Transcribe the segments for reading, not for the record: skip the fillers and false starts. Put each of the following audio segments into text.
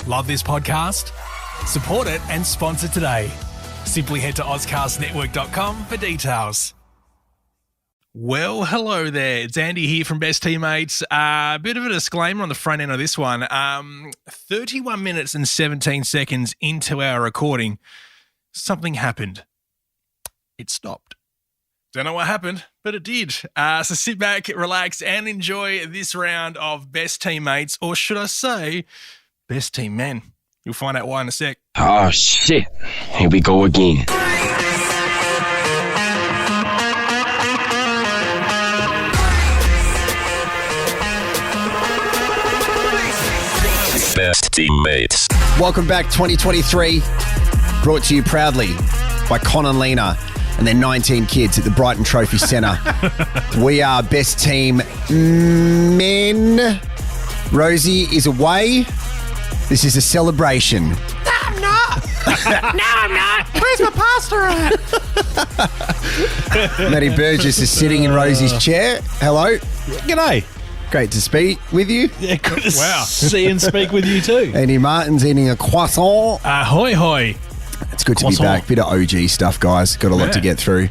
Love this podcast? Support it and sponsor today. Simply head to AuscastNetwork.com for details. Well, hello there. It's Andy here from Best Teammates. A bit of a disclaimer on the front end of this one. 31 minutes and 17 seconds into our recording, something happened. It stopped. Don't know what happened, but it did. So sit back, relax, and enjoy this round of Best Teammates, or should I say, Best Team Men. You'll find out why in a sec. Oh, shit. Here we go again. Best Teammates. Welcome back, 2023. Brought to you proudly by Con and Lena and their 19 kids at the Brighton Trophy Centre. We are Best Team Men. Rosie is away. This is a celebration. No, I'm not. No, I'm not. Where's my pasta at? Matty Burgess is sitting in Rosie's chair. Hello. G'day. Great to speak with you. Yeah, good to Wow. see and speak with you too. Andy Martin's eating a croissant. Ahoy, hoy. It's good to be Croissant. back. Bit of OG stuff, guys. Got a lot to get through.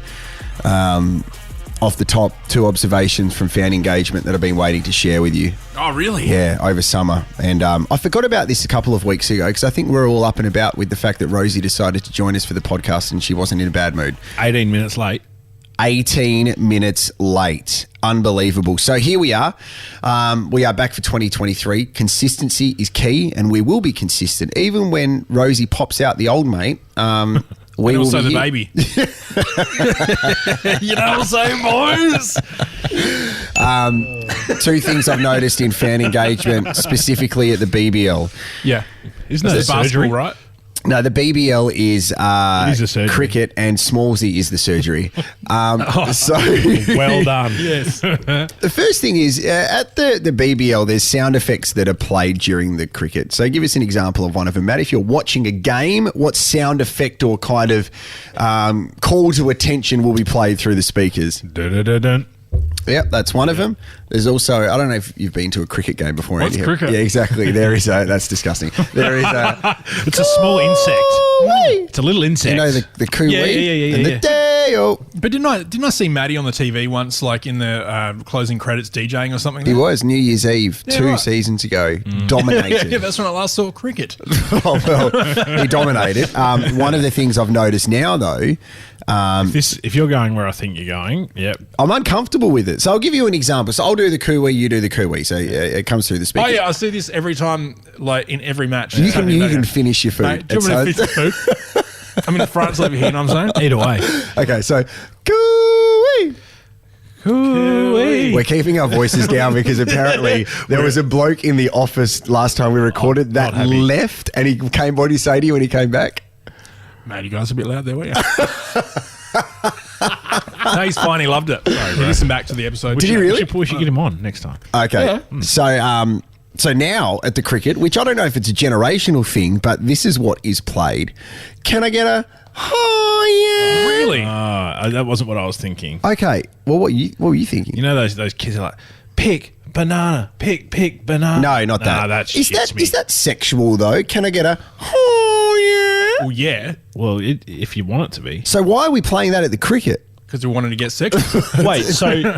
Off the top, 2 observations from fan engagement that I've been waiting to share with you. Oh, really? Yeah, over summer. And I forgot about this a couple of weeks ago because I think we're all up and about with the fact that Rosie decided to join us for the podcast and she wasn't in a bad mood. 18 minutes late. 18 minutes late. Unbelievable. So here we are. We are back for 2023. Consistency is key and we will be consistent. Even when Rosie pops out the old mate, we And will also be the here. baby. You know what I'm saying, boys? 2 things I've noticed in fan engagement, specifically at the BBL. Yeah. Isn't that It's basketball, surgery? right? No, the BBL is, It is a surgery. cricket and Smallsy is the surgery. So Well done. Yes. the first thing is at the BBL, there's sound effects that are played during the cricket. So give us an example of one of them, Matt. If you're watching a game, what sound effect or kind of call to attention will be played through the speakers? Dun-dun-dun-dun. Yep, that's one of them. There's also, I don't know if you've been to a cricket game before. What's Andy. cricket? Yeah, exactly. There is a, that's disgusting. There is a, It's a small insect. It's a little insect. you know, the cooey Yeah, and the yeah. day-o. But didn't I see Maddie on the TV once, like in the closing credits DJing or something? He was New Year's Eve Yeah, 2 right. seasons ago, dominated. Yeah, that's when I last saw cricket. Oh, well, he dominated. One of the things I've noticed now, though, If you're going where I think you're going, yep. I'm uncomfortable with it. So I'll give you an example. So I'll do the cooey, you do the cooey. So it comes through the speaker. Oh, yeah, I see this every time, like in every match. You can Saturday night. finish your food. Mate, do you want me to finish the food? I'm in the front over here, you know what I'm saying? Either way. Okay, so cooey. Cooey. We're keeping our voices down because apparently there was a bloke in the office last time we recorded that not happy. left and he came, what did he say to you when he came back? Mate, you guys are a bit loud there, weren't you? No, he's fine. He loved it. He listened back to the episode. Did he really? We should get him on next time. Okay. So now at the cricket, which I don't know if it's a generational thing, but this is what is played. Can I get a oh yeah? Really? That wasn't what I was thinking. Okay. Well, what were you thinking? You know those kids are like, pick banana, pick banana. No, not that. Nah, that is shits that me. is that sexual though? Can I get a oh yeah? Well, yeah, Well, if you want it to be. So why are we playing that at the cricket? because we wanted to get sexual. Wait, so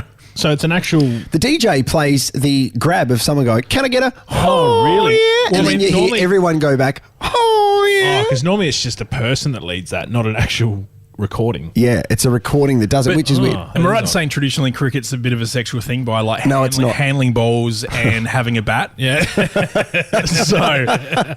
it's an actual. The DJ plays the grab of someone going, "Can I get a Oh, really? yeah?" Well, and I then mean, you hear normally- everyone go back, "Oh yeah." Because normally it's just a person that leads that, not an actual recording. Yeah, it's a recording that does it, But- which is weird. Am I right in saying traditionally cricket's a bit of a sexual thing by like No, it's not. handling balls and having a bat? Yeah. So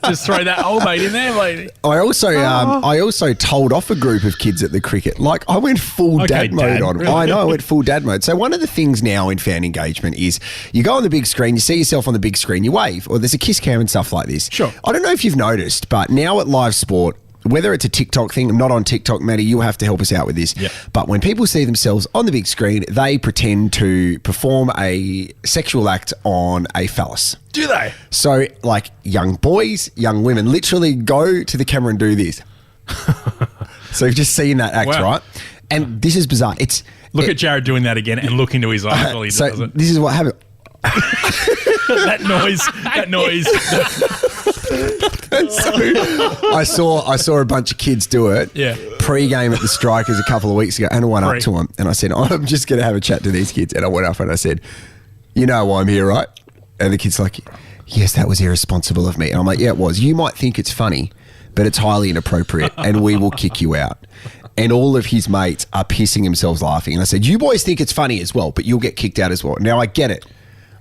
just throw that old mate in there, lady. I also told off a group of kids at the cricket. Like I went full Okay, dad mode dad, on. really? I know I went full dad mode. So one of the things now in fan engagement is you go on the big screen, you see yourself on the big screen, you wave, or there's a kiss cam and stuff like this. Sure. I don't know if you've noticed, but now at live sport, whether it's a TikTok thing, I'm not on TikTok, Matty, you'll have to help us out with this. Yep. But when people see themselves on the big screen, they pretend to perform a sexual act on a phallus. Do they? So, like, young boys, young women literally go to the camera and do this. So you've just seen that act, Wow. right? And this is bizarre. Look at Jared doing that again and look into his eyes while he so does it. this is what happened. That noise. I saw a bunch of kids do it. Yeah. Pre-game at the Strikers a couple of weeks ago, and I went up to them and I said, I'm just going to have a chat to these kids. And I went up and I said, you know why I'm here, right? And the kid's like, yes, that was irresponsible of me. And I'm like, yeah, it was. You might think it's funny, but it's highly inappropriate and we will kick you out. And all of his mates are pissing themselves laughing. And I said, you boys think it's funny as well, but you'll get kicked out as well. Now I get it.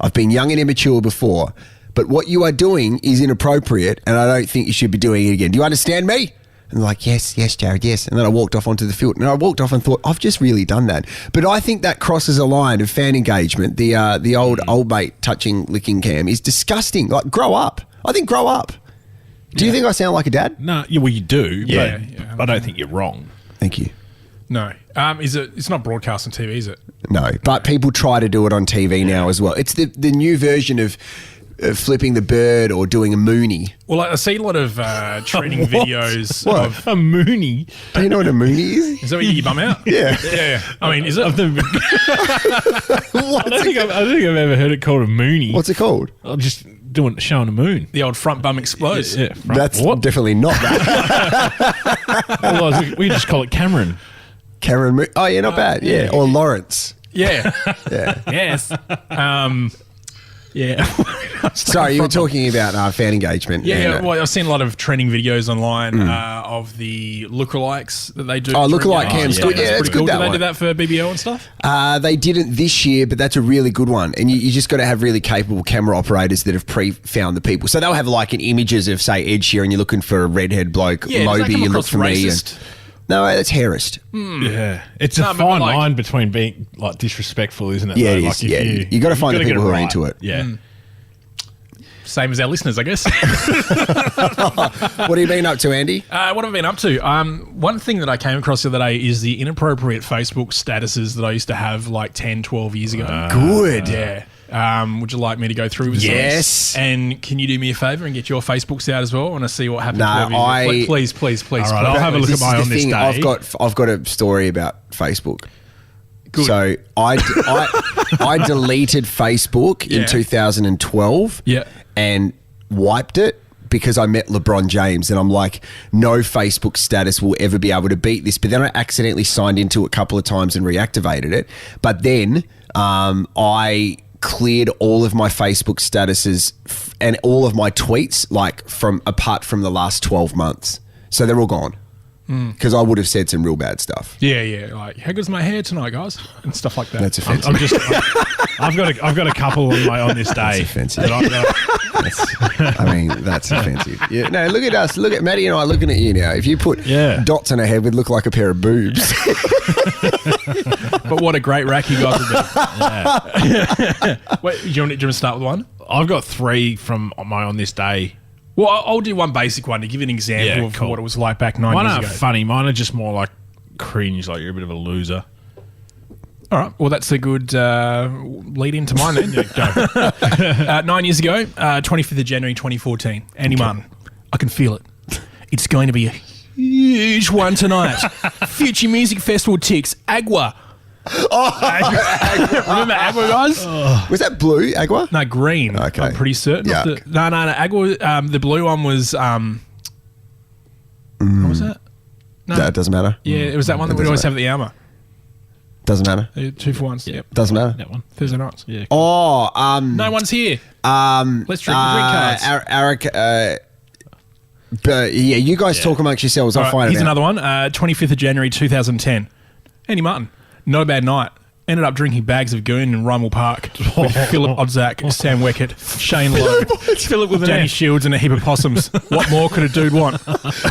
I've been young and immature before, but what you are doing is inappropriate and I don't think you should be doing it again. Do you understand me? And they're like, yes, Jared, yes. And then I walked off onto the field and I walked off and thought, I've just really done that. But I think that crosses a line of fan engagement. The old mate touching, licking Cam is disgusting. Like, grow up. I think grow up. Do you think I sound like a dad? No, well, you do, but I don't think you're wrong. Thank you. No. It's not broadcast on TV, is it? No, but people try to do it on TV now as well. It's the new version of flipping the bird or doing a moonie. Well, I see a lot of training videos of... A moonie? Do you know what a moonie is? Is that where you get your bum out? Yeah. Yeah. I mean, is it? I don't think I've ever heard it called a moonie. What's it called? I'm just showing a moon. The old front bum explodes. Yeah, That's definitely not that. Otherwise, we just call it Cameron. Cameron, oh yeah, not bad. Yeah, or Lawrence. Yeah. Yeah. Yes. Yeah. Sorry, you were talking about fan engagement. Yeah, well, I've seen a lot of trending videos online of the lookalikes that they do. Oh, lookalike cam's good. Yeah, pretty it's good, cool. that Do they one. do that for BBO and stuff? They didn't this year, but that's a really good one. And you just got to have really capable camera operators that have pre-found the people. So they'll have like images of, say, Ed Sheeran, you're looking for a redhead bloke. Yeah, does that Moby, come you look across for racist? me. No, that's Harris. Yeah, it's a No, but fine like- line between being like disrespectful, isn't it? Yeah, though? it Like, is. if Yeah, you got to find the gotta people get who are right. into it. Yeah. Same as our listeners, I guess. What have you been up to, Andy? What have I been up to? One thing that I came across the other day is the inappropriate Facebook statuses that I used to have like 10, 12 years ago. Good. Yeah. Would you like me to go through with Yes. some? And can you do me a favour and get your Facebooks out as well? I want to see what happens. No, Please. All right, I'll have a look This at my is on the this thing. day. I've got a story about Facebook. Good. So I deleted Facebook Yeah. in 2012 Yeah. and wiped it because I met LeBron James and I'm like, no Facebook status will ever be able to beat this. But then I accidentally signed into it a couple of times and reactivated it. But then I cleared all of my Facebook statuses and all of my tweets apart from the last 12 months. So they're all gone. Because I would have said some real bad stuff. Yeah. Like, how good's my hair tonight, guys? And stuff like that. That's offensive. I've got a couple on this day. offensive. that I mean, that's offensive. Yeah, no, look at us. Look at Maddie and I looking at you now. If you put dots on her head, we'd look like a pair of boobs. But what a great rack you guys have been. Wait, do you want to start with one? I've got 3 from my on this day. Well, I'll do one basic one to give you an example of cool. what it was like back 9 Mine years aren't ago. funny. Mine are just more like cringe, like you're a bit of a loser. All right. Well, that's a good lead into mine then. Go. 9 years ago, 25th of January 2014. Andy Martin. I can feel it. It's going to be a huge one tonight. Future Music Festival ticks. Agua. Remember Agua, guys? Was that blue, Agua? No, green. Okay. I'm pretty certain. Yuck. No. Agua, the blue one was... what was that? No. That doesn't matter. Yeah, it was that one that It we always doesn't have at the Alma. Doesn't matter. 2 for 1s. Yep. Doesn't matter. That one. Thursday nights. Yeah. Oh, No one's here. Let's drink cards. Eric, but yeah, you guys talk amongst yourselves. I'll All right, find here's it out. another one. 25th of January 2010. Andy Martin. No bad night. Ended up drinking bags of goon in Rymel Park with Philip Odzak, Sam Weckett, Shane Lowe, Philip with an Danny F. Shields, and a heap of possums. What more could a dude want?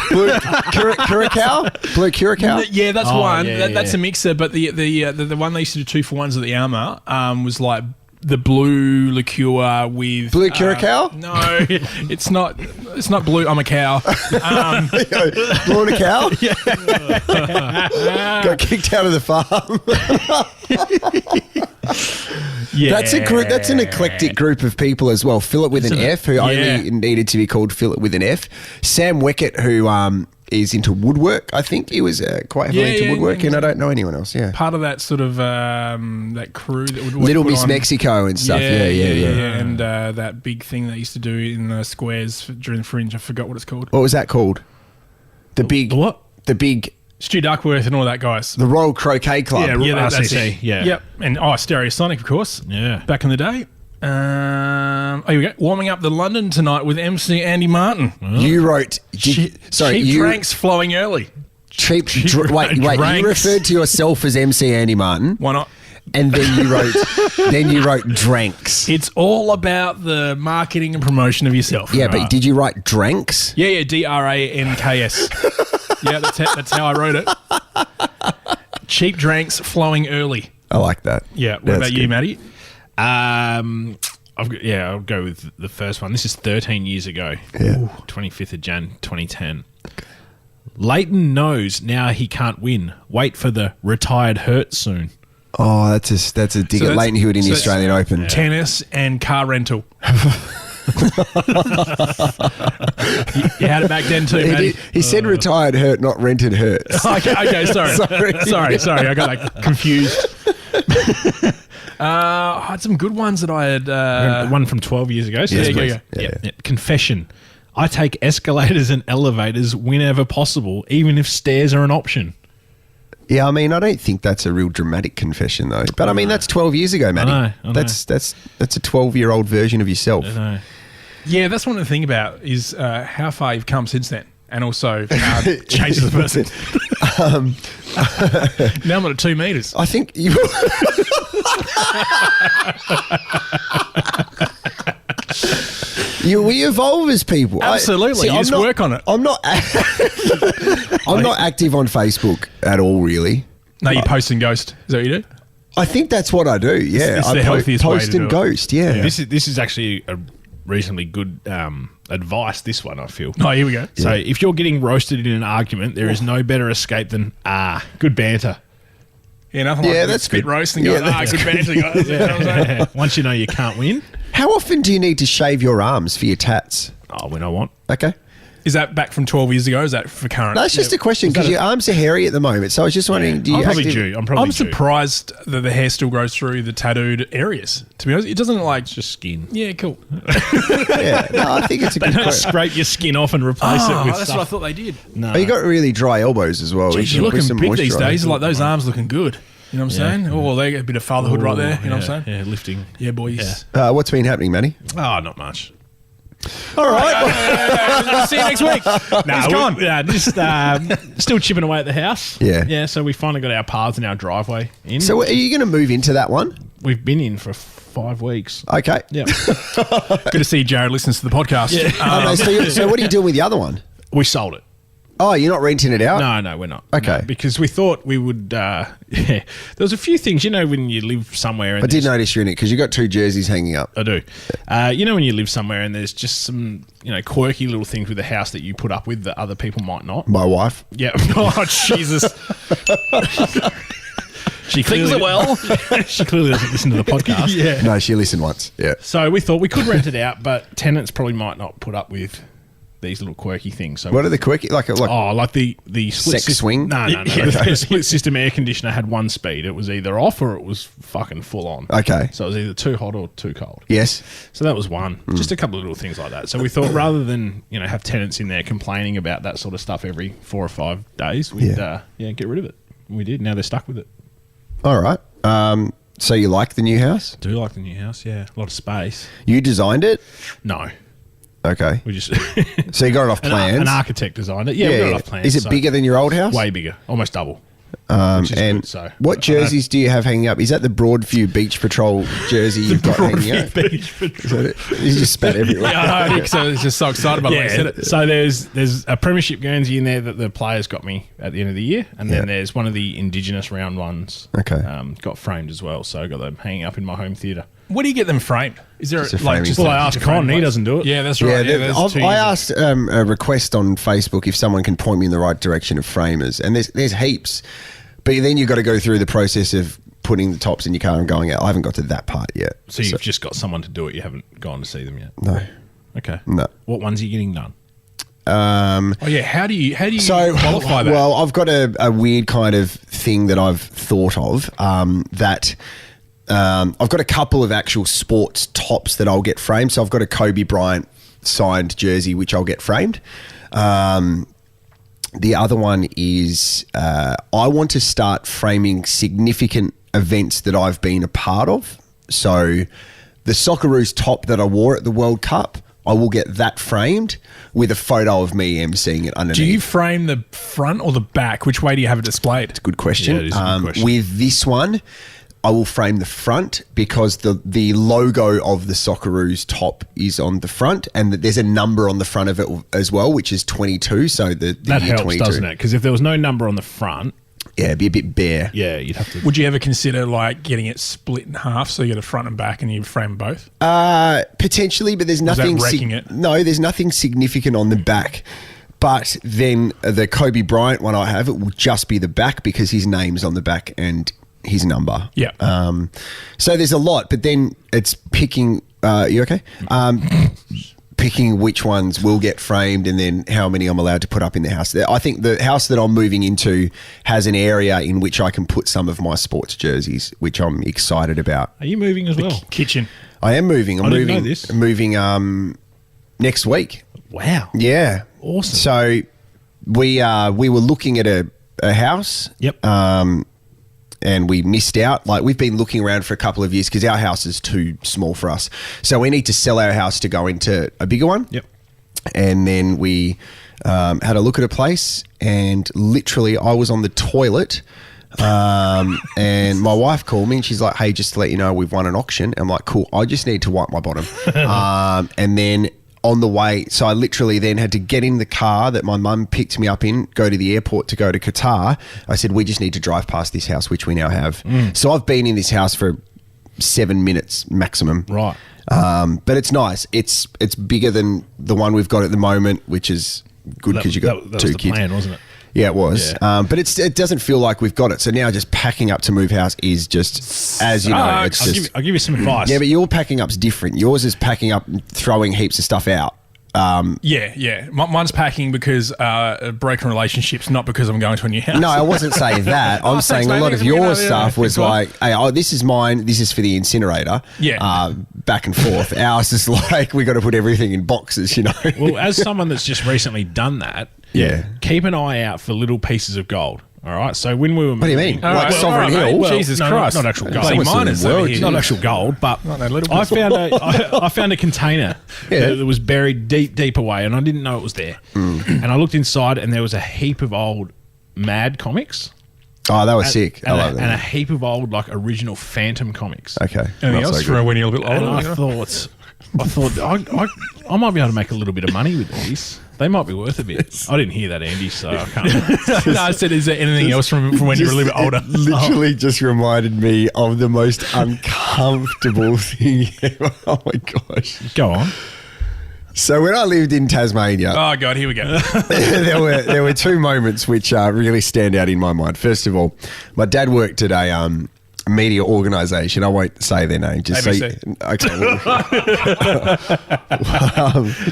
Blue Curacao? Blue Curacao? Yeah, that's Oh, one. yeah, That's a mixer, but the one they used to do 2 for 1s at the Alma was like the blue liqueur with Blue Curacao? No, it's not. It's not blue. I'm a cow. Blue and a cow? Got kicked out of the farm. Yeah, That's a group. That's an eclectic group of people as well. Philip with an F, who only needed to be called Philip with an F. Sam Weckett, who is into woodwork. I think he was quite heavily into woodworking. I don't know anyone else. Yeah, Part of that sort of that crew that would Little put Miss on- Mexico and stuff. Yeah. And that big thing they used to do in the squares during the Fringe. I forgot what it's called. What was that called? The big What? The big Stu Duckworth and all that guys. the Royal Croquet Club. Yeah, that's RCC, it. yeah. Yep. And Stereosonic, of course. Yeah. Back in the day. Here we go. Warming up the London tonight with MC Andy Martin. You wrote. Cheap you drinks flowing early. Wait. You drinks. referred to yourself as MC Andy Martin, Why not? and then you wrote dranks. It's all about the marketing and promotion of yourself. Yeah, but did you write dranks? Yeah, DRANKS. Yeah, that's how I wrote it. Cheap drinks flowing early. I like that. Yeah. What That's about you, good. Matty? I'll go with the first one. This is 13 years ago. Yeah. 25th of Jan 2010. Leighton knows now he can't win. Wait for the retired Hurt soon. Oh, that's a dig at Leighton Hewitt in the Australian Open. Tennis and car rental. You had it back then too, Matty. He said retired hurt, not rented hurts. Okay, sorry. Sorry. sorry, I got that confused. I had some good ones that I had. One from 12 years ago. So Yes, there you please. go. Yeah. Yeah. Confession. I take escalators and elevators whenever possible, even if stairs are an option. Yeah, I mean, I don't think that's a real dramatic confession though. But I mean, that's 12 years ago, Matty. I know. That's a 12-year-old version of yourself. No. Yeah, that's one to think about is how far you've come since then. And also change as a person. Now I'm at 2 meters. I think you. We evolve as people. Absolutely. You just work on it. I'm not. I'm not active on Facebook at all, really. No, you post and ghost. Is that what you do? I think that's what I do. Yeah, It's I the healthiest way post to and do it. ghost. Yeah. This is actually a reasonably good advice, this one, I feel. Oh, here we go. So if you're getting roasted in an argument, there is no better escape than, good banter. Yeah, nothing Yeah, like that's spit good. roast and Yeah, go, that's good banter, guys. You know what I'm saying? Once you know you can't win, How often do you need to shave your arms for your tats? when I want. Okay. Is that back from 12 years ago? Or is that for current? That's just a question because your arms are hairy at the moment. So I was just wondering, do you I'm probably active- due. I'm probably I'm due. surprised that the hair still grows through the tattooed areas. To be honest, it doesn't like It's just skin. Yeah, cool. Yeah, no, I think it's a They good don't question. scrape your skin off and replace it with that's stuff. what I thought they did. No. Oh, you got really dry elbows as well. Jeez, You you're can put looking some big these moisturiser. days. Like those arms looking good. You know what I'm saying? Oh, they get a bit of fatherhood right there. You know what I'm saying? Yeah, lifting. Yeah, boys. What's been happening, Matty? Oh, not much. All right. See you next week. He's gone. Just still chipping away at the house. Yeah. Yeah, so we finally got our paths and our driveway in. So are you going to move into that one? we've been in for 5 weeks. Okay. Yeah. Good to see Jared listens to the podcast. Oh, no, so what are you doing with the other one? We sold it. Oh, you're not renting it out? No, we're not. Okay. No, because we thought we would, there was a few things, when you live somewhere. And I did there's- notice you're in it because you got 2 jerseys hanging up. I do. When you live somewhere and there's just some, quirky little things with the house that you put up with that other people might not. My wife. Yeah. Oh, Jesus. She clearly, she clearly doesn't listen to the podcast. Yeah. No, she listened once. Yeah. So we thought we could rent it out, but tenants probably might not put up with these little quirky things. So What are the quirky? Like like the split Sex system. swing? No. The split system air conditioner had one speed. It was either off or it was fucking full on. Okay. So it was either too hot or too cold. Yes. So that was one. Just a couple of little things like that. So we thought rather than, have tenants in there complaining about that sort of stuff every 4 or 5 days, we'd get rid of it. We did. Now they're stuck with it. All right. So you like the new house? Do like the new house, yeah. A lot of space. You designed it? No. Okay. We just So you got it off plans? an architect designed it. Yeah, we got it off plans. Is it so bigger than your old house? Way bigger. Almost double. Which is And good, so what jerseys do you have hanging up? Is that the Broadview Beach Patrol jersey you've got hanging up? Beach Patrol. You just spat everywhere. Yeah, I know, Nick, so he's just so excited about the way he said it. So there's a premiership Guernsey in there that the players got me at the end of the year, and then Yeah. there's one of the Indigenous round ones. Okay. Got framed as well, so I got them hanging up in my home theatre. What do you get them framed? Is there Just a framing Well, I asked Con, he doesn't do it. Yeah, that's Yeah, right. Yeah, that's 2 I years. asked a request on Facebook if someone can point me in the right direction of framers, and there's heaps, but then you've got to go through the process of putting the tops in your car and going out. I haven't got to that part yet. So you've just got someone to do it. You haven't gone to see them yet. No, Okay. no. What ones are you getting done? Oh yeah, how do you qualify that? Well, I've got a weird kind of thing that I've thought of that I've got a couple of actual sports tops that I'll get framed. So I've got a Kobe Bryant signed jersey, which I'll get framed. The other one is I want to start framing significant events that I've been a part of. So the Socceroos top that I wore at the World Cup, I will get that framed with a photo of me emceeing it underneath. Do you frame the front or the back? Which way do you have it displayed? Good question. Yeah, it is a good question. With this one, I will frame the front because the logo of the Socceroos top is on the front, and there's a number on the front of it as well, which is 22. So the That year helps, 22. doesn't it? Because if there was no number on the front, Yeah, it'd be a bit bare. yeah, you'd have to. Would you ever consider like getting it split in half so you get a front and back and you frame both? Potentially, but there's that nothing. wrecking it? No, there's nothing significant on the back. But then the Kobe Bryant one I have, it will just be the back because his name's on the back and his number. Yeah. So there's a lot, but then it's picking. You okay? Picking which ones will get framed and then how many I'm allowed to put up in the house. I think the house that I'm moving into has an area in which I can put some of my sports jerseys, which I'm excited about. Are you moving as well? Kitchen. I am moving. I'm I didn't moving. know this. Moving next week. Wow. Yeah. Awesome. So we were looking at a house. Yep. And we missed out. Like, we've been looking around for a couple of years because our house is too small for us. So we need to sell our house to go into a bigger one. Yep. And then we had a look at a place, and literally I was on the toilet and my wife called me and she's like, hey, just to let you know, we've won an auction. I'm like, cool, I just need to wipe my bottom. And then on the way, so I literally then had to get in the car that my mum picked me up in, go to the airport to go to Qatar. I said, we just need to drive past this house, which we now have. So I've been in this house for 7 minutes maximum. Right. But it's nice. It's bigger than the one we've got at the moment, which is good because you got that two was the kids. plan, wasn't it? Yeah, it was. Yeah. But it doesn't feel like we've got it. So now just packing up to move house is just, as you know, it's I'll just... give you some advice. Yeah, but your packing up's different. Yours is packing up, throwing heaps of stuff out. Yeah. Mine's packing because broken relationships, not because I'm going to a new house. No, I wasn't saying that. I'm saying a lot of your stuff was like, hey, this is mine. This is for the incinerator. Yeah. Back and forth. Ours is like, we got to put everything in boxes, you know. Well, as someone that's just recently done that, Yeah. keep an eye out for little pieces of gold. All right. So when we were What do you mean? All Like right, Sovereign all right, Hill? mate. Jesus Christ. Not actual gold. Bloody Someone's miners in the over world, here. Not actual gold, but Not no little I bit. found I found a container Yeah. that was buried deep away, and I didn't know it was there. And I looked inside, and there was a heap of old Mad comics. Oh, that was sick. I And, love and a that. heap of old like original Phantom comics. Okay. Anything Not else so for good. when you're a little bit And older? I thought I might be able to make a little bit of money with these. They might be worth a bit. I didn't hear that, Andy, so I can't. No, I said, is there anything else from when you were a little bit older? It literally just reminded me of the most uncomfortable thing ever. Oh my gosh. Go on. So when I lived in Tasmania, Oh, God, here we go. there were two moments which really stand out in my mind. First of all, my dad worked at a media organisation. I won't say their name. Just ABC. okay.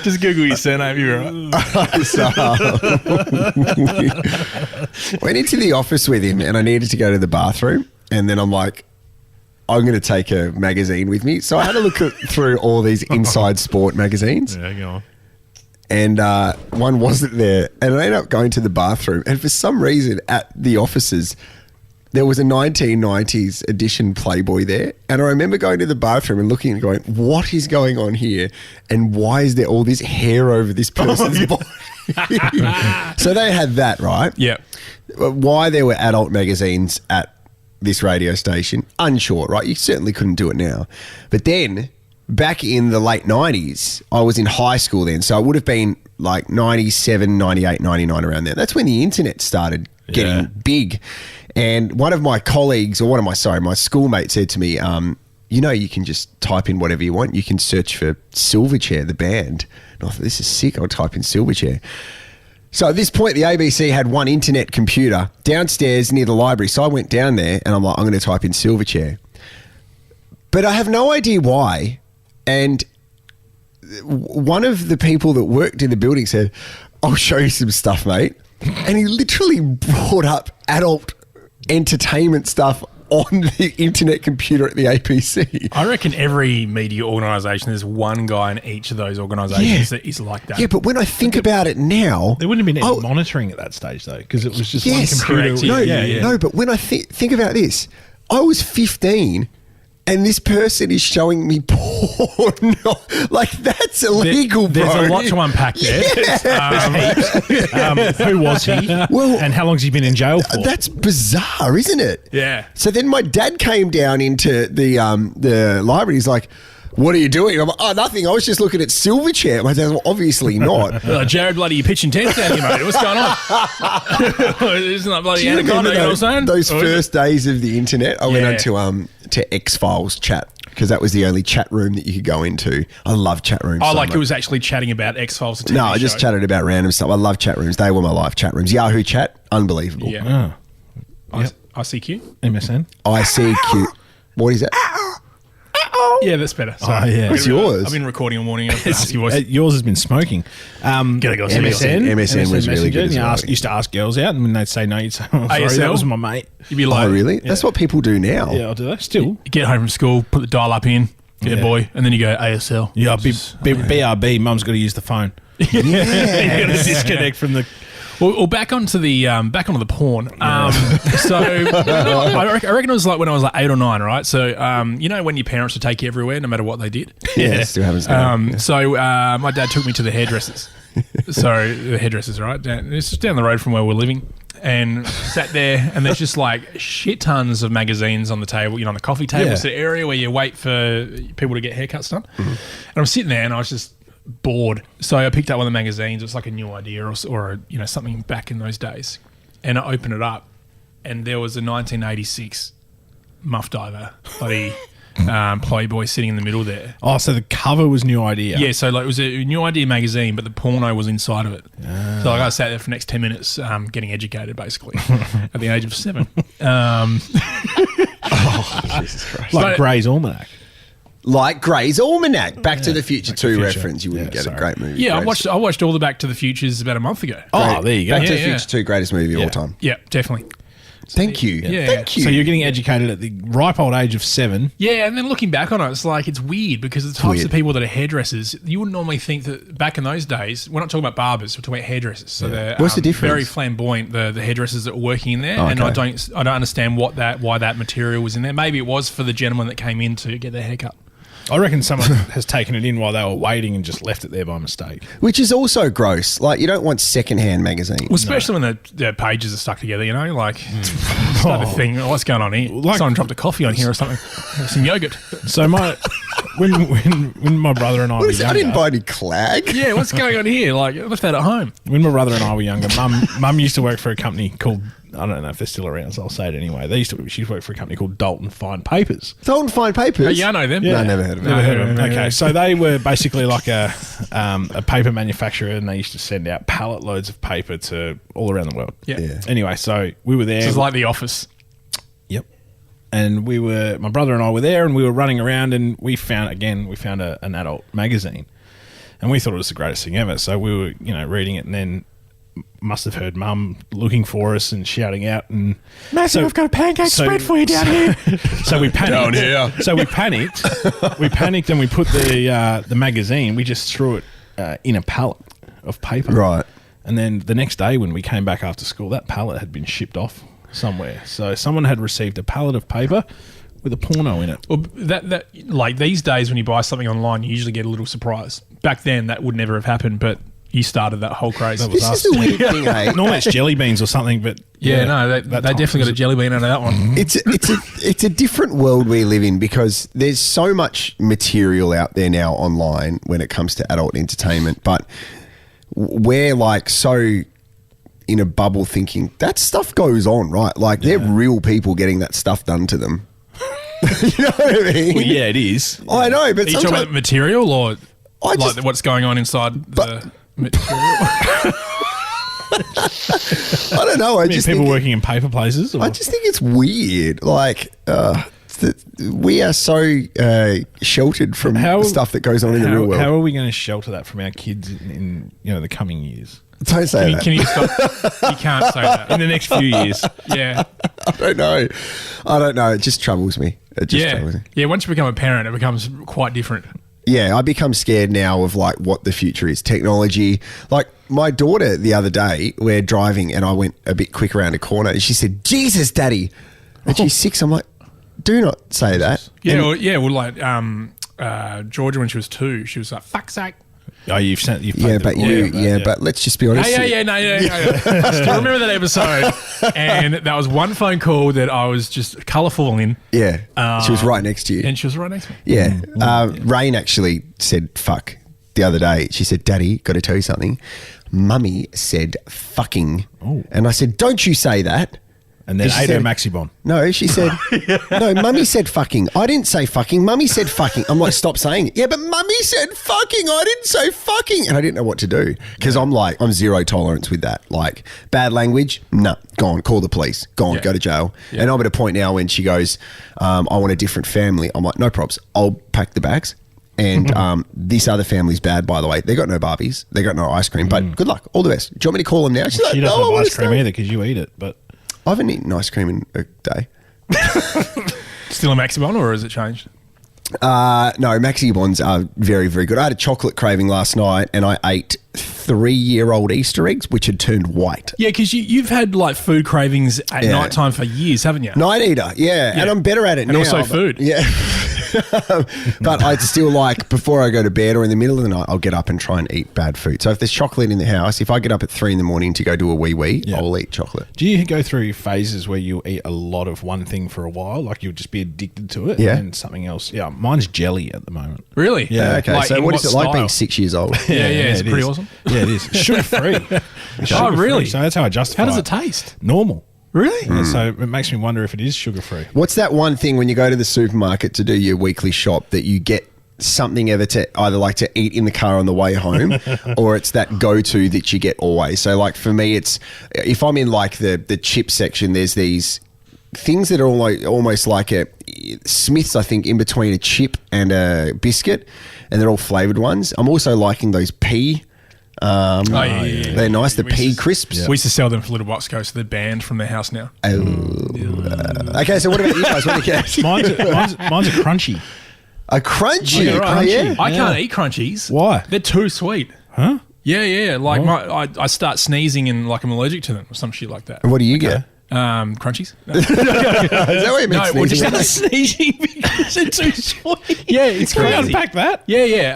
Just Google your surname. You're right. So, went into the office with him and I needed to go to the bathroom. And then I'm like, I'm going to take a magazine with me. So I had a look through all these Inside Sport magazines. Yeah, go on. And one wasn't there. And I ended up going to the bathroom. And for some reason at the offices, there was a 1990s edition Playboy there. And I remember going to the bathroom and looking and going, what is going on here? And why is there all this hair over this person's body? So they had that, right? Yeah. Why there were adult magazines at this radio station, unsure, right? You certainly couldn't do it now. But then back in the late 90s, I was in high school then. So it would have been like 97, 98, 99 around there. That's when the internet started getting big. And one of my colleagues, or my schoolmate said to me, you can just type in whatever you want. You can search for Silverchair, the band. And I thought, this is sick. I'll type in Silverchair. So at this point, the ABC had one internet computer downstairs near the library. So I went down there and I'm like, I'm going to type in Silverchair. But I have no idea why. And one of the people that worked in the building said, I'll show you some stuff, mate. And he literally brought up adult entertainment stuff on the internet computer at the APC. I reckon every media organisation, there's one guy in each of those organisations that is like that. Yeah, but when I think about it now... There wouldn't have been any monitoring at that stage, though, because it was just one computer. Correct, No, no, but when I think about this, I was 15 and this person is showing me porn. Like, that's illegal, bro. There's a lot to unpack there. Who was he? Well, and how long's he been in jail for? That's bizarre, isn't it? Yeah. So then my dad came down into the library. He's like, "What are you doing?" I'm like, "Oh, nothing. I was just looking at Silverchair." My dad's like, "Well, obviously not." Jared, bloody, you pitching tents down here, mate. What's going on? Isn't that bloody Do you anaconda? remember You know what I'm saying? those Or is first days of the internet? I went on to X-Files chat because that was the only chat room that you could go into. I love chat rooms. Oh, so like much. it was actually chatting about X-Files. No, I just chatted about random stuff. I love chat rooms. They were my life, chat rooms. Yahoo chat, unbelievable. Yeah. Yep. ICQ? MSN? ICQ. What is that? Yeah, that's better. Oh, yeah. What's yours? I've been recording all morning. G'day, Yours has been smoking. G'day, guys. MSN was really Messenger, good as you well. used to ask girls out, and when they'd say no, you'd say, "Oh, sorry, ASL? that was my mate." You'd be Oh, like, really? That's what people do now. Yeah, I'll do that. Still. get home from school, put the dial up in, Yeah. boy, and then you go ASL. Yeah, BRB, mum's got to use the phone. You got to disconnect from the... Well, back onto the porn. So I reckon it was like when I was like 8 or 9, right? So you know when your parents would take you everywhere, no matter what they did. Yeah, it still happens now. So my dad took me to the hairdressers. So the hairdressers, right? It's just down the road from where we're living, and sat there, and there's just like shit tons of magazines on the table, you know, on the coffee table. Yeah. It's the area where you wait for people to get haircuts done. And I'm sitting there, and I was just bored, so I picked up one of the magazines. It was like a New Idea or you know, something back in those days, and I opened it up, and there was a 1986 Muff Diver bloody Playboy sitting in the middle there. Oh, so the cover was New Idea. Yeah, so like it was a New Idea magazine, but the porno was inside of it. So like I sat there for the next 10 minutes getting educated, basically, at the age of 7. Jesus Christ. Like Grey's Almanac. Like Grey's Almanac, Back to the Future Back to the 2 Future. reference. You wouldn't Yeah, get sorry. a great movie. Yeah, I Greatest- watched all the Back to the Futures about a month ago. Oh, there you go. Back to the Yeah, Future 2, greatest movie of all time. Yeah, definitely. Thank you. Yeah. Thank you. So you're getting educated at the ripe old age of 7. Yeah, and then looking back on it, it's like it's weird because the types weird. of people that are hairdressers, you wouldn't normally think that back in those days. We're not talking about barbers; we're talking about hairdressers. So they're What's the difference? very flamboyant. The hairdressers that were working in there, Oh, and I okay. don't understand why that material was in there. Maybe it was for the gentleman that came in to get their haircut. I reckon someone has taken it in while they were waiting and just left it there by mistake. Which is also gross. Like, you don't want secondhand magazines. Well, especially when the pages are stuck together, you know, like it's not a thing. What's going on here? Like- Someone dropped a coffee on here or something. Some yogurt. So when my brother and I What were is that? I didn't younger, buy any clag. Yeah, what's going on here? Like, I left that at home. when my brother and I were younger, mum used to work for a company called, I don't know if they're still around, so I'll say it anyway. She worked for a company called Dalton Fine Papers. Don't find papers. Oh, yeah, I know them. No, I never heard of it. Never heard of them. Okay, so they were basically like a paper manufacturer, and they used to send out pallet loads of paper to all around the world. Yeah. Yeah. Anyway, so we were there. This is like The Office. Yep. And my brother and I were there, and we were running around, and we found an adult magazine, and we thought it was the greatest thing ever. So we were, reading it, and then must have heard Mum looking for us and shouting out, and Mason, I've got a pancake spread for you down here. So we panicked. Down here. So we panicked. And we put the magazine. We just threw it in a pallet of paper. Right. And then the next day when we came back after school, that pallet had been shipped off somewhere. So someone had received a pallet of paper with a porno in it. Well, that like these days when you buy something online, you usually get a little surprise. Back then, that would never have happened, but you started that whole craze. That was This us. is the weird thing, eh? Normally it's jelly beans or something, but Yeah, no, they that definitely got a jelly bean out of that one. It's a different world we live in because there's so much material out there now online when it comes to adult entertainment, but we're like so in a bubble thinking that stuff goes on, right? Like they're real people getting that stuff done to them. You know what I mean? Well, yeah, it is. I know, but Are you talking about sometimes material or I like just- what's going on inside the material? I don't know. I just people think working in paper places. Or? I just think it's weird. Like we are so sheltered from How- the stuff that goes on in the real world. How are we going to shelter that from our kids in the coming years? Don't say that. Can you stop? You can't say that. In the next few years. Yeah. I don't know. It just troubles me. Troubles me. Yeah, once you become a parent, it becomes quite different. Yeah, I become scared now of like what the future is. Technology. Like my daughter the other day, we're driving and I went a bit quick around a corner and she said, "Jesus, Daddy." And she's 6. I'm like, do not say that. Yeah, well, like Georgia when she was 2, she was like, "Fuck's sake." Oh, you've played Yeah, the- but let's just be honest. No. I still remember that episode, and that was one phone call that I was just colourful in, Yeah, she was right next to you. and she was right next to me. Yeah. Rain actually said fuck the other day. She said, "Daddy, got to tell you something. Mummy said fucking." And I said, "Don't you say that." And then She ate her said- Maxi-Bon. No, she said, "No, Mummy said fucking. I didn't say fucking. Mummy said fucking." I'm like, "Stop saying it." "Yeah, but Mummy said fucking. I didn't say fucking." And I didn't know what to do because I'm zero tolerance with that. Like bad language, no, go on, call the police, go on, Yeah. go to jail. And I'm at a point now when she goes, "I want a different family." I'm like, "No props. I'll pack the bags." And this other family's bad, by the way. They got no Barbies, they got no ice cream. But good luck, all the best. Do you want me to call them now? She's like, She "No, doesn't I have want ice to cream stay." either because you eat it. But I haven't eaten ice cream in a day. Still a Maximon, or has it changed? No, Maxi Bonds are very, very good. I had a chocolate craving last night and I ate 3-year-old Easter eggs, which had turned white. Yeah, because you've had like food cravings at Yeah. night time for years, haven't you? Night eater, yeah. And I'm better at it And now. also but- food. Yeah. But I'd still like, before I go to bed or in the middle of the night, I'll get up and try and eat bad food. So if there's chocolate in the house, if I get up at 3 a.m. to go do a wee, Yeah. I'll eat chocolate. do you go through phases where you eat a lot of one thing for a while? Like you'll just be addicted to it Yeah. and something else? Yeah, mine's jelly at the moment. Really? Yeah. Okay, Like, so in what is it like being style? 6 years old? Yeah, it's it pretty is. awesome. Yeah, it is. Sugar-free. Oh, really? So that's how I justify How does it. it taste? Normal. Really? Yeah, so it makes me wonder if it is sugar-free. What's that one thing when you go to the supermarket to do your weekly shop that you get something ever to either like to eat in the car on the way home or it's that go-to that you get always? So like for me, it's if I'm in like the chip section, there's these things that are almost like a Smith's, I think, in between a chip and a biscuit, and they're all flavoured ones. I'm also liking those pea. Yeah. They're nice. The We used pea to- crisps. We used to sell them for Little Boxco, so they're banned from their house now. Okay, so what about you guys? What do you get? Mine's a crunchy. A crunchy. Yeah, right. Oh, yeah. I can't eat crunchies. Why? They're too sweet. Huh? Yeah. Like I start sneezing and like I'm allergic to them or some shit like that. What do you get? Crunchies? No. Is that what you mean? No, well, just sneezing? sneezing because they're too sweet. Yeah, it's Can we crazy. unpack that? Yeah.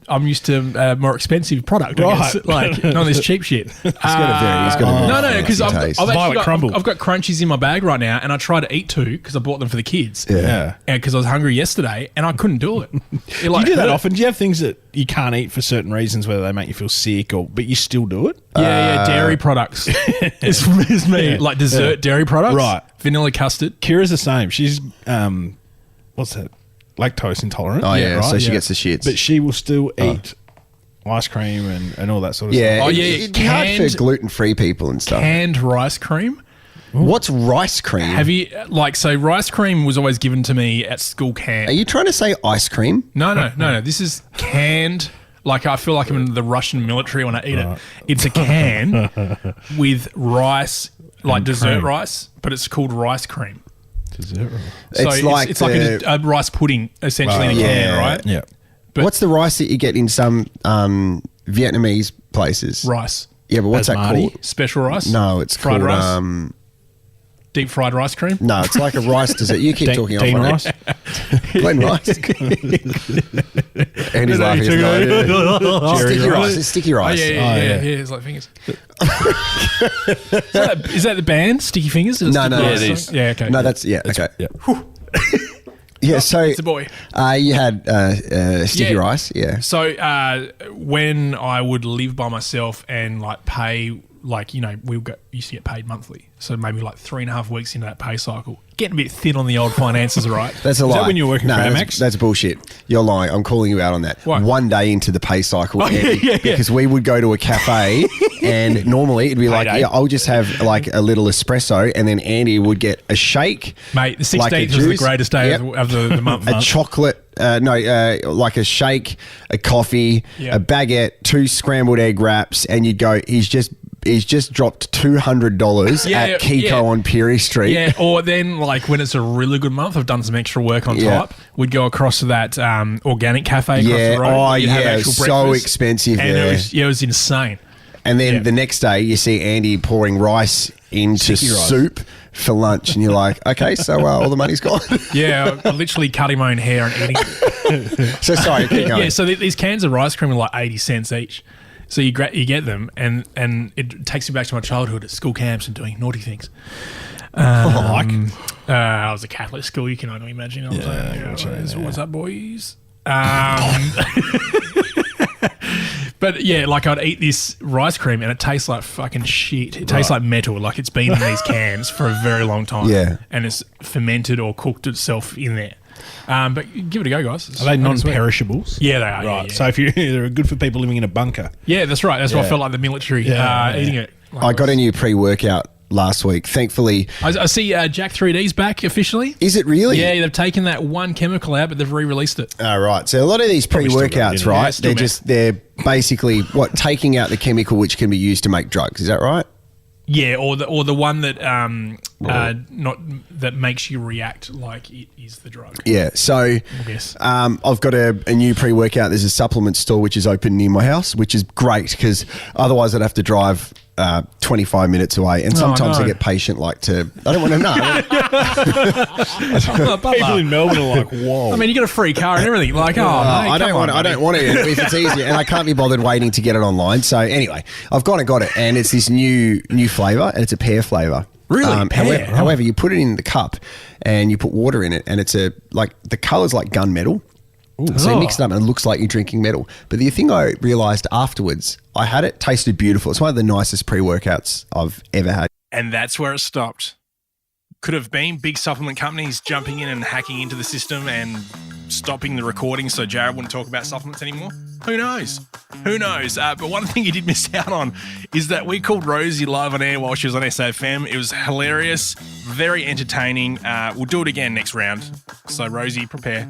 I'm used to more expensive product, I guess. Right. Like none of this cheap shit. He's got a very No, because I've taste. actually Violet got, crumble. I've got crunchies in my bag right now, and I tried to eat 2 because I bought them for the kids. Yeah. And because I was hungry yesterday, and I couldn't do it. It like Do you do that hurt. often? Do you have things that you can't eat for certain reasons, whether they make you feel sick but you still do it? Yeah, dairy products. It's me, like dessert dairy products. Right. Vanilla custard. Kira's the same. She's what's that? Lactose intolerant. Oh, yeah, right, so she yeah. gets the shits. But she will still eat ice cream and all that sort of yeah, stuff. Oh, yeah, it'd be hard canned- for gluten-free people and stuff. Canned rice cream. What's rice cream? Have you, so rice cream was always given to me at school canned. Are you trying to say ice cream? No. This is canned. Like I feel like I'm in the Russian military when I eat it. It's a can with rice, like dessert cream. rice, but it's called rice cream. Dessert. So It's like it's like a rice pudding essentially in a can, yeah. right? Yeah. But- What's the rice that you get in some Vietnamese places? Rice, Yeah, but what's that Basmati? called? special rice. No, it's fried called rice, deep fried rice cream. no, it's like a rice dessert. You keep talking Dean on Rice. Glenn Rice. And he's laughing. Sticky rice. It's sticky Oh rice. yeah. It's like fingers. is that the band Sticky Fingers? No, no, Yeah, it it is. is. Yeah, okay. No, that's okay. Yeah. Yeah, so It's a boy. you had sticky Yeah. rice. Yeah. So when I would live by myself and like pay, like used to get paid monthly, so maybe like 3.5 weeks into that pay cycle, getting a bit thin on the old finances, right? That's a lie. that when you were working for that's, Amex? That's bullshit. You're lying. I'm calling you out on that. Why? One day into the pay cycle, Andy, yeah. because we would go to a cafe and normally it'd be like, Payday. yeah, I'll just have like a little espresso, and then Andy would get a shake, Mate, the 16th like a was the juice. greatest day Yep. of the month. a chocolate like a shake, a coffee, Yeah. a baguette, 2 scrambled egg wraps, and you'd go, he's just dropped $200 Yeah, at Kiko yeah. on Peary Street. Yeah, or then like when it's a really good month, I've done some extra work on Yeah. top. We'd go across to that organic cafe across Yeah. the road. Oh, where you'd have yeah. actual So breakfast. expensive and there. it was insane. And then Yeah. the next day, you see Andy pouring rice into Sticky rice. soup for lunch, and you're like, okay, so all the money's gone. Yeah, I literally cutting my own hair and eating it. So sorry, keep going. Yeah, so these cans of ice cream are like 80 cents each. So you get them, and it takes you back to my childhood at school camps and doing naughty things. I was a Catholic school. You can only imagine. I was what's up, boys? But yeah, like I'd eat this rice cream and it tastes like fucking shit. It tastes like metal. Like it's been in these cans for a very long time. Yeah. and it's fermented or cooked itself in there. But give it a go, guys. Are they non-perishables? Yeah, they are. Right. Yeah. So if they're good for people living in a bunker. Yeah, that's right. That's what I felt like the military eating it. Like I got a new pre-workout last week. Thankfully, I see Jack 3D's back officially. is it really? Yeah, they've taken that one chemical out, but they've re-released it. Right. So a lot of these still got it pre-workouts, in it. right? Yeah, still they're basically taking out the chemical which can be used to make drugs. Is that right? Yeah, or the one that not that makes you react like it is the drug. Yeah. So I guess. I've got a new pre-workout. There's a supplement store which is open near my house, which is great because otherwise I'd have to drive 25 minutes away. And sometimes no. I get patient like to, I don't want to know. People in Melbourne are like, whoa. I mean, you got a free car and everything. Like, mate, I come don't want. on, I don't want to if it's easier, and I can't be bothered waiting to get it online. So anyway, I've gone and got it, and it's this new flavour, and it's a pear flavour. Really? Pear? However, you put it in the cup, and you put water in it, and it's the colour's like gunmetal. So you mix it up and it looks like you're drinking metal. But the thing I realised afterwards, I had it, tasted beautiful. It's one of the nicest pre-workouts I've ever had. And that's where it stopped. Could have been big supplement companies jumping in and hacking into the system and stopping the recording so Jared wouldn't talk about supplements anymore. Who knows? Who knows? But one thing you did miss out on is that we called Rosie live on air while she was on SAFM. It was hilarious, very entertaining. We'll do it again next round. So Rosie, prepare.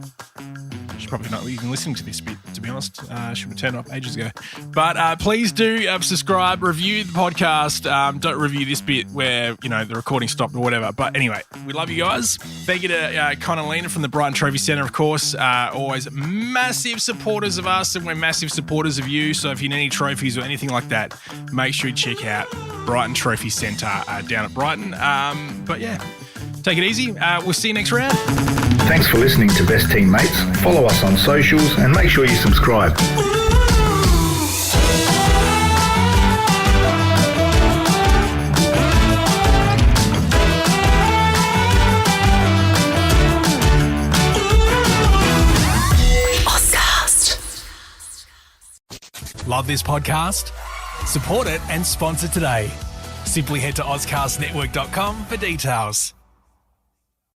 She's probably not even listening to this bit, to be honest. She would turn off ages ago. But please do subscribe, review the podcast. Don't review this bit where, the recording stopped or whatever. But anyway, we love you guys. Thank you to Con and Lena from the Brighton Trophy Centre, of course. Always massive supporters of us, and we're massive supporters of you. So if you need any trophies or anything like that, make sure you check out Brighton Trophy Centre down at Brighton. But yeah, take it easy. We'll see you next round. Thanks for listening to Best Teammates. Follow us on socials and make sure you subscribe. Love this podcast? Support it and sponsor today. Simply head to AuscastNetwork.com for details.